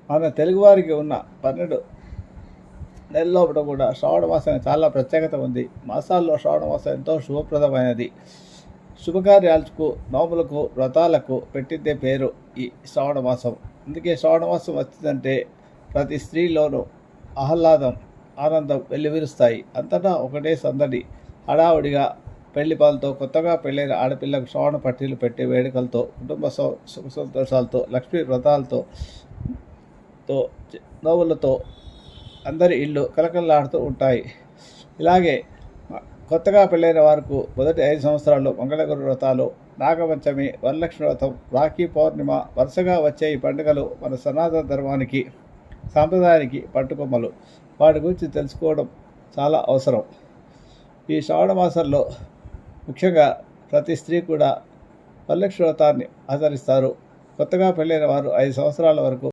మన తెలుగువారికి ఉన్న 12 నెలలోపల కూడా శ్రావణ మాసం చాలా ప్రత్యేకత ఉంది. మాసాల్లో శ్రావణ మాసం ఎంతో శుభప్రదమైనది. శుభకార్యాలకు, నోములకు, వ్రతాలకు పెట్టిందే పేరు ఈ శ్రావణ మాసం. అందుకే శ్రావణ మాసం వచ్చిందంటే ప్రతి స్త్రీలోనూ ఆహ్లాదం, ఆనందం వెల్లివిరుస్తాయి. అంతటా ఒకటే సందడి, హడావుడిగా పెళ్లి పనులతో, కొత్తగా పెళ్ళైన ఆడపిల్లకు శ్రావణ పట్టీలు పెట్టే వేడుకలతో, కుటుంబ సుఖ సంతోషాలతో, లక్ష్మీ వ్రతాలతో, నోవులతో అందరి ఇళ్ళు కలకలలాడుతూ ఉంటాయి. ఇలాగే కొత్తగా పెళ్ళైన వారికి మొదటి 5 సంవత్సరాల్లో మంగళగురు వ్రతాలు, నాగపంచమి, వరలక్ష్మి వ్రతం, రాఖీ పౌర్ణిమ, వరుసగా వచ్చే ఈ పండుగలు మన సనాతన ధర్మానికి, సాంప్రదాయానికి పట్టుకొమ్మలు. వాటి గురించి తెలుసుకోవడం చాలా అవసరం. ఈ శ్రావణ మాసంలో ముఖ్యంగా ప్రతి స్త్రీ కూడా వరలక్ష్మి వ్రతాన్ని ఆచరిస్తారు. కొత్తగా పెళ్ళైన వారు 5 సంవత్సరాల వరకు